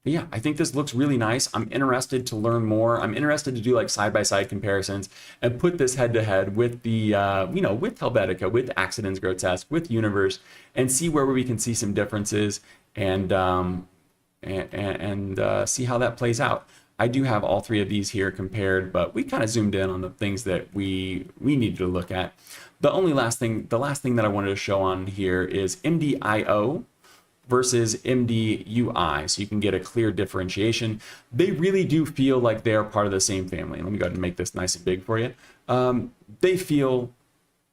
But yeah, I think this looks really nice. I'm interested to learn more. I'm interested to do like side-by-side comparisons and put this head-to-head with the, with Helvetica, with Accidents Grotesque, with Universe, and see where we can see some differences and see how that plays out. I do have all three of these here compared, but we kind of zoomed in on the things that we needed to look at. The last thing that I wanted to show on here is MDIO versus MDUI, so you can get a clear differentiation. They really do feel like they're part of the same family. Let me go ahead and make this nice and big for you. They feel,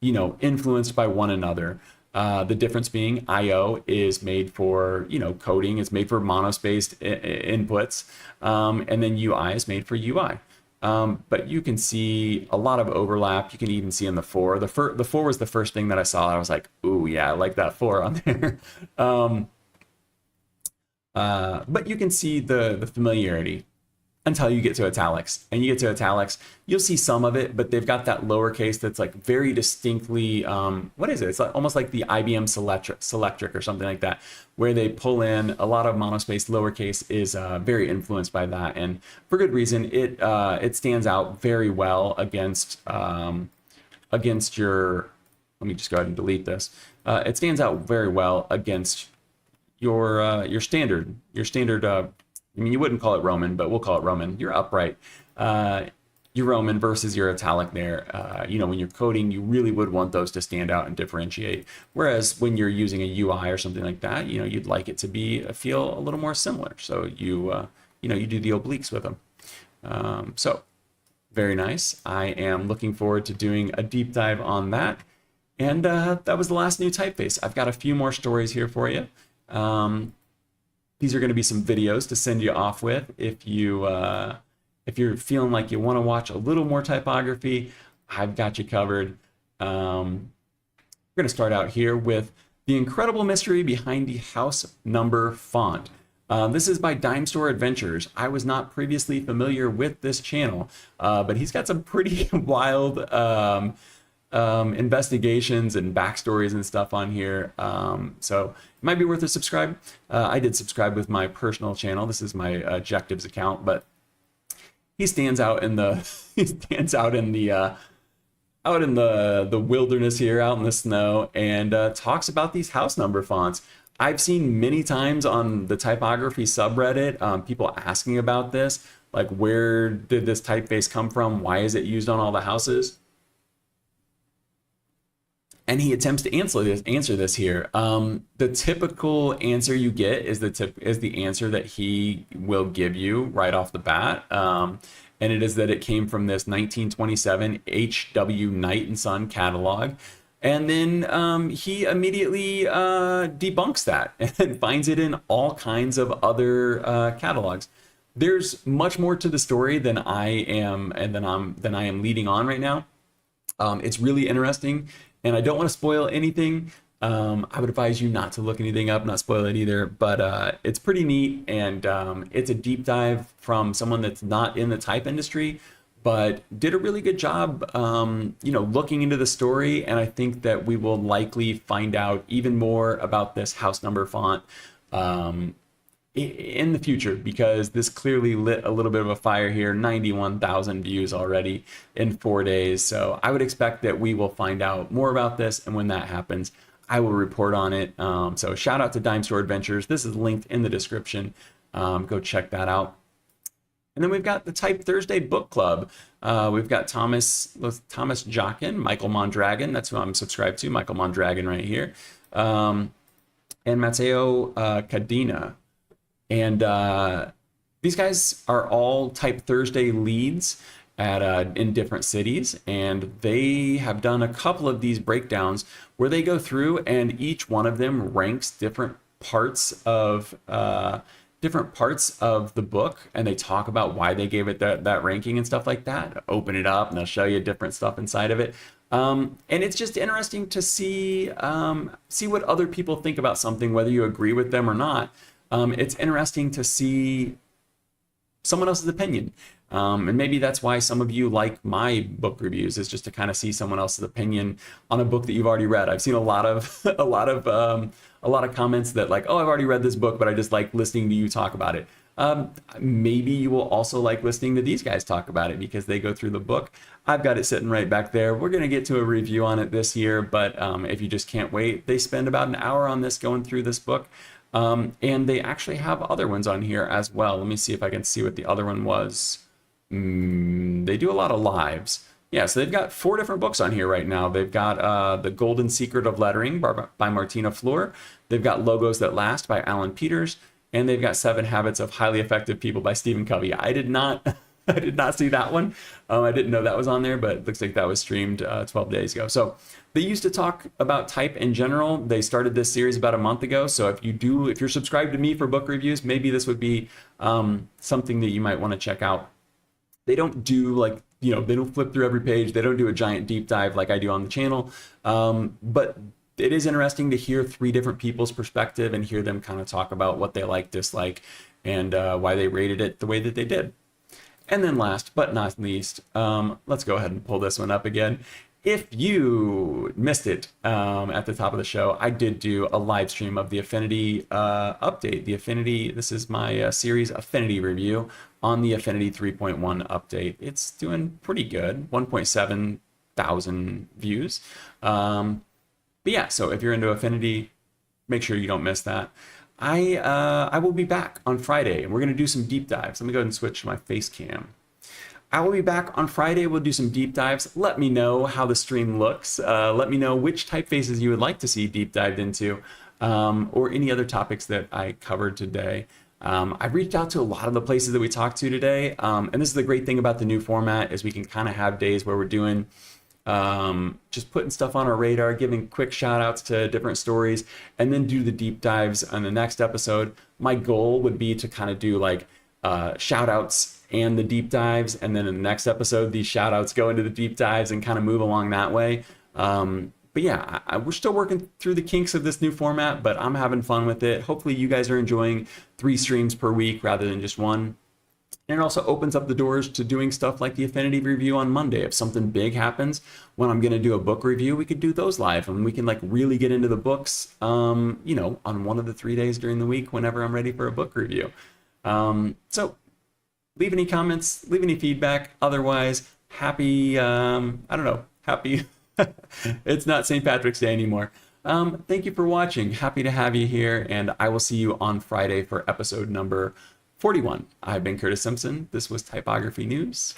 influenced by one another. The difference being IO is made for, coding. It's made for monospaced inputs, and then UI is made for UI. But you can see a lot of overlap. You can even see in the 4. The 4 was the first thing that I saw. I was like, ooh, yeah, I like that 4 on there. But you can see the familiarity until you get to italics. And you get to italics, you'll see some of it, but they've got that lowercase that's like very distinctly, what is it? It's like, almost like the IBM Selectric or something like that, where they pull in a lot of monospaced lowercase is very influenced by that. And for good reason, it stands out very well against your, let me just go ahead and delete this. It stands out very well against your standard, I mean, you wouldn't call it Roman, but we'll call it Roman. Your upright, your Roman versus your italic there. When you're coding, you really would want those to stand out and differentiate. Whereas when you're using a UI or something like that, you'd like it to feel a little more similar. So you do the obliques with them. So very nice. I am looking forward to doing a deep dive on that. And that was the last new typeface. I've got a few more stories here for you. These are going to be some videos to send you off with if you're feeling like you want to watch a little more typography. I've got you covered. We're going to start out here with the incredible mystery behind the house number font. This is by Dime Store Adventures. I was not previously familiar with this channel, but he's got some pretty wild investigations and backstories and stuff on here. So it might be worth a subscribe. I did subscribe with my personal channel. This is my Objectives account, but he stands out in the out in the wilderness here, out in the snow, and talks about these house number fonts. I've seen many times on the typography subreddit people asking about this, like, where did this typeface come from? Why is it used on all the houses? And he attempts to answer this here. The typical answer you get is the answer that he will give you right off the bat. And it is that it came from this 1927 H.W. Knight and Son catalog. And then he immediately debunks that and finds it in all kinds of other catalogs. There's much more to the story than I am leading on right now. It's really interesting. And I don't want to spoil anything. I would advise you not to look anything up, not spoil it either. But it's pretty neat, and it's a deep dive from someone that's not in the type industry, but did a really good job, looking into the story. And I think that we will likely find out even more about this house number font in the future, because this clearly lit a little bit of a fire here. 91,000 views already in 4 days. So I would expect that we will find out more about this. And when that happens, I will report on it. So shout out to Dime Store Adventures. This is linked in the description. Go check that out. And then we've got the Type Thursday Book Club. We've got Thomas Jockin, Michael Mondragon. That's who I'm subscribed to, Michael Mondragon right here. And Matteo Cadena. And these guys are all Type Thursday leads in different cities, and they have done a couple of these breakdowns where they go through and each one of them ranks different parts of the book, and they talk about why they gave it that ranking and stuff like that. Open it up and they'll show you different stuff inside of it. And it's just interesting to see what other people think about something, whether you agree with them or not. It's interesting to see someone else's opinion. And maybe that's why some of you like my book reviews, is just to kind of see someone else's opinion on a book that you've already read. I've seen a lot of comments that like, oh, I've already read this book, but I just like listening to you talk about it. Maybe you will also like listening to these guys talk about it because they go through the book. I've got it sitting right back there. We're going to get to a review on it this year, but if you just can't wait, they spend about an hour on this going through this book. And they actually have other ones on here as well. Let me see if I can see what the other one was. They do a lot of lives. Yeah, so they've got 4 different books on here right now. They've got The Golden Secret of Lettering by Martina Fleur. They've got Logos That Last by Alan Peters. And they've got 7 Habits of Highly Effective People by Stephen Covey. I did not see that one. I didn't know that was on there, but it looks like that was streamed 12 days ago. So they used to talk about type in general. They started this series about a month ago. So if you're subscribed to me for book reviews, maybe this would be something that you might want to check out. They don't do they don't flip through every page. They don't do a giant deep dive like I do on the channel. But it is interesting to hear 3 different people's perspective and hear them kind of talk about what they like, dislike, and why they rated it the way that they did. And then last but not least, let's go ahead and pull this one up again. If you missed it at the top of the show, I did do a live stream of the Affinity update. The Affinity, this is my series Affinity review on the Affinity 3.1 update. It's doing pretty good, 1.7 thousand views. But yeah, so if you're into Affinity, make sure you don't miss that. I will be back on Friday, and we're going to do some deep dives. Let me go ahead and switch to my face cam. I will be back on Friday. We'll do some deep dives. Let me know how the stream looks. Let me know which typefaces you would like to see deep dived into, or any other topics that I covered today. I've reached out to a lot of the places that we talked to today, and this is the great thing about the new format, is we can kind of have days where we're doing just putting stuff on our radar, giving quick shout outs to different stories, and then do the deep dives on the next episode. My goal would be to kind of do like shout outs and the deep dives, and then in the next episode these shout outs go into the deep dives and kind of move along that way. But yeah, we're still working through the kinks of this new format, but I'm having fun with it. Hopefully you guys are enjoying 3 streams per week rather than just 1. And it also opens up the doors to doing stuff like the Affinity review on Monday. If something big happens when I'm going to do a book review, we could do those live, and we can like really get into the books, on one of the 3 days during the week whenever I'm ready for a book review. So leave any comments, leave any feedback. Otherwise, happy, happy. It's not St. Patrick's Day anymore. Thank you for watching. Happy to have you here, and I will see you on Friday for episode number 41. I've been Curtis Simpson. This was Typography News.